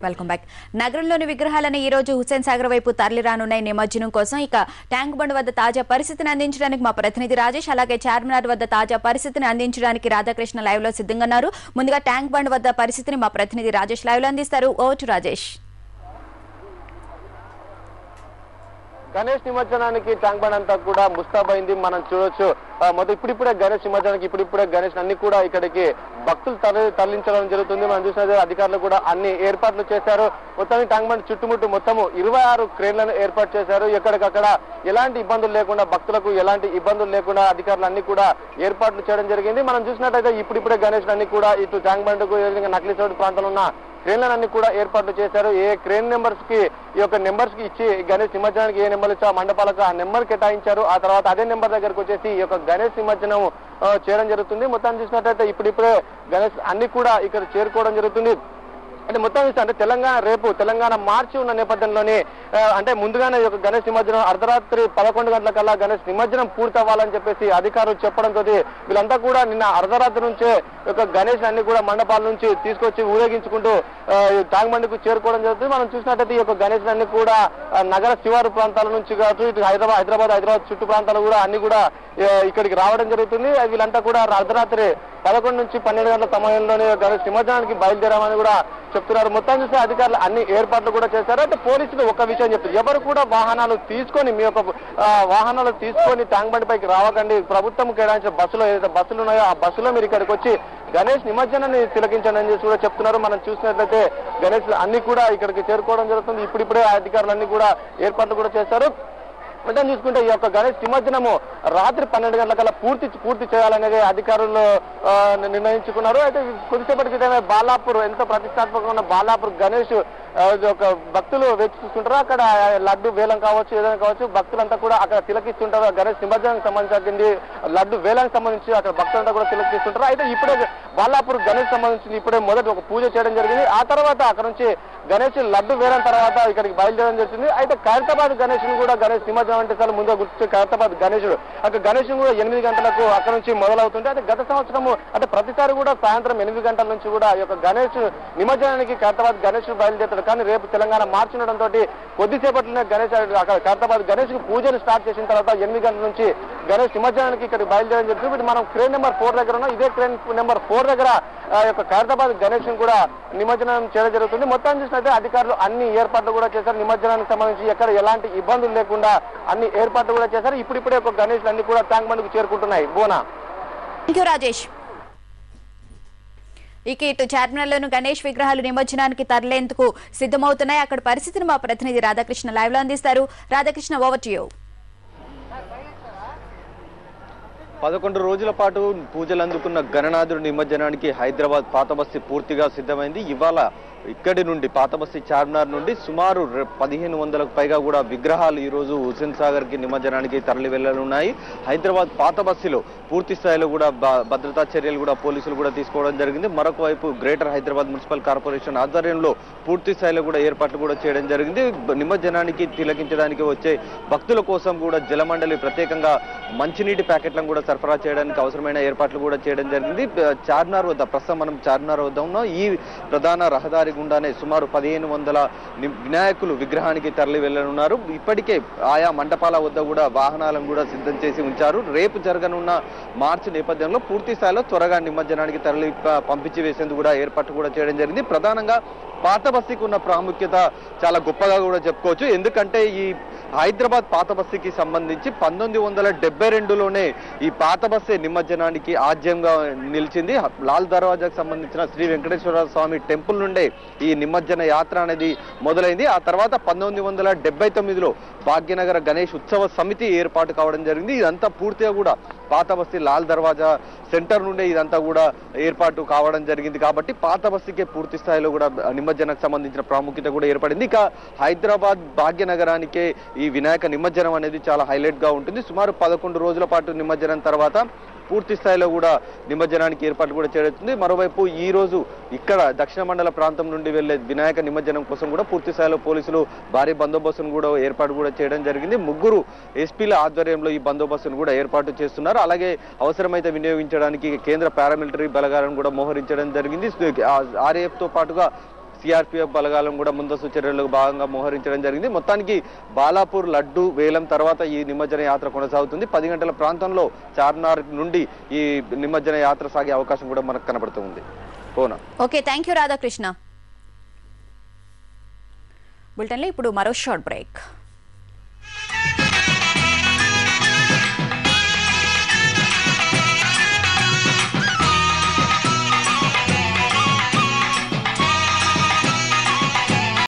Welcome back. నగరంలోని విగ్రహాలను ఈ రోజు హుస్సేన్ సాగర్ వైపు తరలిరానున్న నిమజ్జనం కోసం ఇక ట్యాంక్ బండ్ వద్ద తాజా పరిస్థితిని అందించడానికి మా ప్రతినిధి రాజేష్, అలాగే చార్మినార్ వద్ద తాజా పరిస్థితిని అందించడానికి రాధాకృష్ణ లైవ్ లో సిద్ధంగా ఉన్నారు. ముందుగా ట్యాంక్ బండ్ వద్ద పరిస్థితిని మా ప్రతినిధి రాజేష్ లైవ్ లో అందిస్తారు. Over to Rajesh. గణేష్ నిమజ్జనానికి ట్యాంక్ బండ్ అంతా కూడా ముస్తాబైంది. మనం చూడొచ్చు మొదటి ఇప్పుడిప్పుడే గణేష్ నిమజ్జనానికి ఇప్పుడిప్పుడే గణేష్ అన్ని కూడా ఇక్కడికి భక్తులు తరలించడం జరుగుతుంది. మనం చూసినది అధికారులు కూడా అన్ని ఏర్పాట్లు చేశారు. మొత్తానికి ట్యాంక్ బండ్ చుట్టుముట్టు మొత్తము 26 క్రేన్లను ఏర్పాటు చేశారు. ఎక్కడికక్కడ ఎలాంటి ఇబ్బందులు లేకుండా, భక్తులకు ఎలాంటి ఇబ్బందులు లేకుండా అధికారులు అన్ని కూడా ఏర్పాట్లు చేయడం జరిగింది. మనం చూసినట్టయితే ఇప్పుడిప్పుడే గణేష్ అన్ని కూడా ఇటు ట్యాంక్ బండ్ కు నకిలీ చోటు ప్రాంతంలో ఉన్న క్రేన్లన్నీ కూడా ఏర్పాట్లు చేశారు. ఏ క్రేన్ నెంబర్స్ కి ఈ యొక్క నెంబర్స్ కి ఇచ్చి గణేష్ నిమజ్జనానికి ఏ నెంబర్ ఇచ్చా మండపాలకు ఆ నెంబర్ కేటాయించారు. ఆ తర్వాత అదే నెంబర్ దగ్గరకు వచ్చేసి ఈ యొక్క గణేష్ నిమజ్జనం చేయడం జరుగుతుంది. మొత్తాన్ని చూసినట్టయితే ఇప్పుడిప్పుడే గణేష్ అన్ని కూడా ఇక్కడ చేరుకోవడం జరుగుతుంది. అంటే మొత్తం అంటే తెలంగాణ మార్చి ఉన్న నేపథ్యంలోనే అంటే ముందుగానే గణేష్ నిమజ్జనం అర్ధరాత్రి 11 గంటలకల్లా గణేష్ నిమజ్జనం పూర్తి అవ్వాలని చెప్పేసి అధికారులు చెప్పడంతో వీళ్ళంతా కూడా నిన్న అర్ధరాత్రి నుంచే గణేష్ అన్ని కూడా మండపాల నుంచి తీసుకొచ్చి ఊరేగించుకుంటూ ట్యాంక్ బండ్కు చేరుకోవడం జరుగుతుంది. మనం చూసినట్టయితే ఈ యొక్క గణేష్ అన్ని కూడా నగర శివారు ప్రాంతాల నుంచి కావచ్చు, ఇటు హైదరాబాద్ చుట్టూ ప్రాంతాలు కూడా అన్ని కూడా ఇక్కడికి రావడం జరుగుతుంది. వీళ్ళంతా కూడా అర్ధరాత్రి 11 నుంచి 12 గంటల సమయంలోనే గణేష్ నిమజ్జనానికి బయలుదేరామని కూడా చెప్తున్నారు. మొత్తం చూస్తే అధికారులు అన్ని ఏర్పాట్లు కూడా చేశారు. అయితే పోలీసులు ఒక విషయం చెప్తారు, ఎవరు కూడా వాహనాలు తీసుకొని మీ యొక్క వాహనాలు తీసుకొని ట్యాంక్ బండ్ పైకి రావకండి. ప్రభుత్వం కేటాయించిన బస్సులో ఏదైతే బస్సులు ఉన్నాయో ఆ బస్సులో మీరు ఇక్కడికి వచ్చి గణేష్ నిమజ్జనాన్ని తిలకించండి అని కూడా చెప్తున్నారు. మనం చూసినట్లయితే గణేష్ అన్ని కూడా ఇక్కడికి చేరుకోవడం జరుగుతుంది. ఇప్పుడిప్పుడే అధికారులు అన్ని కూడా ఏర్పాట్లు కూడా చేశారు. మొత్తం చూసుకుంటే ఈ యొక్క గణేష్ నిమజ్జనము రాత్రి 12 గంటలకల్లా పూర్తి చేయాలనేది అధికారులు నిర్ణయించుకున్నారు. అయితే కొద్దిసేపటి క్రితమే బాలాపూర్ ఎంతో ప్రతిష్టాత్మకంగా ఉన్న బాలాపూర్ గణేష్ ఒక భక్తులు వేచి చూస్తుంటారు. అక్కడ లడ్డు వేలం కావచ్చు, ఏదైనా కావచ్చు, భక్తులంతా కూడా అక్కడ తిలకిస్తుంటారు. గణేష్ నిమజ్జనానికి సంబంధించి లడ్డు వేలానికి సంబంధించి అక్కడ భక్తులంతా కూడా తిలకిస్తుంటారు. అయితే ఇప్పుడే బాలాపూర్ గణేష్ సంబంధించి ఇప్పుడే మొదటి ఒక పూజ చేయడం జరిగింది. ఆ తర్వాత అక్కడ నుంచి గణేష్ లడ్డు వేలం తర్వాత ఇక్కడికి బయలుదేరడం జరుగుతుంది. అయితే ఖైరతాబాద్ గణేష్ కూడా గణేష్ నిమజ్జనం అంటే చాలా ముందుగా గుర్తు ఖైరతాబాద్ గణేశుడు అక్కడ గణేష్ కూడా 8 గంటలకు అక్కడ నుంచి మొదలవుతుంటే, అయితే గత సంవత్సరము అంటే ప్రతిసారి కూడా సాయంత్రం 8 గంటల నుంచి కూడా ఈ యొక్క గణేష్ నిమజ్జనానికి ఖైరతాబాద్ గణేష్ బయలుదేరుతాడు. కానీ రేపు తెలంగాణ మార్చుండడంతో కొద్దిసేపట్లోనే గణేష్ అక్కడ ఖైరతాబాద్ గణేష్ పూజలు స్టార్ట్ చేసిన తర్వాత 8 గంటల నుంచి గణేష్ నిమజ్జనానికి ఇక్కడికి బయలుదేరడం జరుగుతుంది. మనం క్రేన్ నెంబర్ 4 దగ్గర ఉన్నాం. ఇదే క్రేన్ నెంబర్ 4 దగ్గర యొక్క ఖైరతాబాద్ గణేష్ కూడా నిమజ్జనం చేయడం జరుగుతుంది. మొత్తం చూసినట్టే అధికారులు అన్ని ఏర్పాట్లు కూడా చేశారు. నిమజ్జనానికి సంబంధించి ఎక్కడ ఎలాంటి ఇబ్బందులు లేకుండా అన్ని ఏర్పాట్లు కూడా చేశారు. ఇప్పుడిప్పుడే ఒక గణేష్ అన్ని కూడా ట్యాంక్ బండ్కు చేరుకుంటున్నాయి. బోనా. థాంక్యూ రాజేష్. ఇక ఇటు చార్మినార్లోని గణేష్ విగ్రహాలు నిమజ్జనానికి తరలేందుకు సిద్ధమవుతున్నాయి. అక్కడ పరిస్థితిని మా ప్రతినిధి రాధాకృష్ణ లైవ్ లో అందిస్తారు. Radhakrishna, over to you. 11 రోజుల పాటు పూజలు అందుకున్న గణనాథుడి నిమజ్జనానికి హైదరాబాద్ పాత బస్తీ పూర్తిగా సిద్ధమైంది. ఇవాళ ఇక్కడి నుండి పాత బస్తీ చార్మినార్ నుండి సుమారు 1500కు పైగా కూడా విగ్రహాలు ఈ రోజు హుస్సేన్ సాగర్ కి నిమజ్జనానికి తరలి వెళ్లనున్నాయి. హైదరాబాద్ పాత బస్తీలో పూర్తి స్థాయిలో కూడా భద్రతా చర్యలు కూడా పోలీసులు కూడా తీసుకోవడం జరిగింది. మరొక వైపు గ్రేటర్ హైదరాబాద్ మున్సిపల్ కార్పొరేషన్ ఆధ్వర్యంలో పూర్తి స్థాయిలో కూడా ఏర్పాట్లు కూడా చేయడం జరిగింది. నిమజ్జనానికి తిలకించడానికి వచ్చే భక్తుల కోసం కూడా జలమండలి ప్రత్యేకంగా మంచినీటి ప్యాకెట్లను కూడా సరఫరా చేయడానికి అవసరమైన ఏర్పాట్లు కూడా చేయడం జరిగింది. చార్మినార్ వద్ద ప్రస్తుతం మనం చార్మినార్ వద్ద ఉన్నాం. ఈ ప్రధాన రహదారి గుండానే సుమారు 1500 వినాయకులు విగ్రహానికి తరలి వెళ్లనున్నారు. ఇప్పటికే ఆయా మండపాల వద్ద కూడా వాహనాలను కూడా సిద్ధం చేసి ఉంచారు. రేపు జరగనున్న మార్చి నేపథ్యంలో పూర్తి స్థాయిలో త్వరగా నిమజ్జనానికి తరలి పంపించి వేసేందుకు కూడా ఏర్పాటు కూడా చేయడం జరిగింది. ప్రధానంగా పాత బస్తీకి ఉన్న ప్రాముఖ్యత చాలా గొప్పగా కూడా చెప్పుకోవచ్చు. ఎందుకంటే ఈ హైదరాబాద్ పాత బస్తీకి సంబంధించి 1972లోనే ఈ పాత బస్తీ నిమజ్జనానికి ఆద్యంగా నిలిచింది. లాల్ దర్వాజాకు సంబంధించిన శ్రీ వెంకటేశ్వర స్వామి టెంపుల్ నుండే ఈ నిమజ్జన యాత్ర అనేది మొదలైంది. ఆ తర్వాత 1979లో భాగ్యనగర గణేష్ ఉత్సవ సమితి ఏర్పాటు కావడం జరిగింది. ఇదంతా పూర్తిగా కూడా పాత బస్తీ లాల్ దర్వాజా సెంటర్ నుండే ఇదంతా కూడా ఏర్పాటు కావడం జరిగింది. కాబట్టి పాత బస్తీకే పూర్తి స్థాయిలో కూడా నిమజ్జనానికి సంబంధించిన ప్రాముఖ్యత కూడా ఏర్పడింది. ఇక హైదరాబాద్ భాగ్యనగరానికే ఈ వినాయక నిమజ్జనం అనేది చాలా హైలైట్ గా ఉంటుంది. సుమారు 11 రోజుల పాటు నిమజ్జనం తర్వాత పూర్తి స్థాయిలో కూడా నిమజ్జనానికి ఏర్పాటు కూడా చేయబడుతుంది. మరోవైపు ఈ రోజు ఇక్కడ దక్షిణ మండల ప్రాంతం నుండి వెళ్లే వినాయక నిమజ్జనం కోసం కూడా పూర్తి స్థాయిలో పోలీసులు భారీ బందోబస్తును కూడా ఏర్పాటు కూడా చేయడం జరిగింది. 3 ఎస్పీల ఆధ్వర్యంలో ఈ బందోబస్తును కూడా ఏర్పాటు చేస్తున్నారు. అలాగే అవసరమైతే వినియోగించడానికి కేంద్ర పారామిలిటరీ బలగాలను కూడా మోహరించడం జరిగింది. ఆర్ఏఎఫ్ తో పాటుగా సిఆర్పిఎఫ్ బలగాలను కూడా ముందస్తు చర్యలకు భాగంగా మోహరించడం జరిగింది. మొత్తానికి బాలాపూర్ లడ్డు వేలం తర్వాత ఈ నిమజ్జన యాత్ర కొనసాగుతుంది. 10 గంటల ప్రాంతంలో చార్మినార్ నుండి ఈ నిమజ్జన యాత్ర సాగే అవకాశం కూడా మనకు కనబడుతుంది. Okay, thank you Radhakrishna. బులెటిన్లో ఇప్పుడు మరో షార్ట్ బ్రేక్.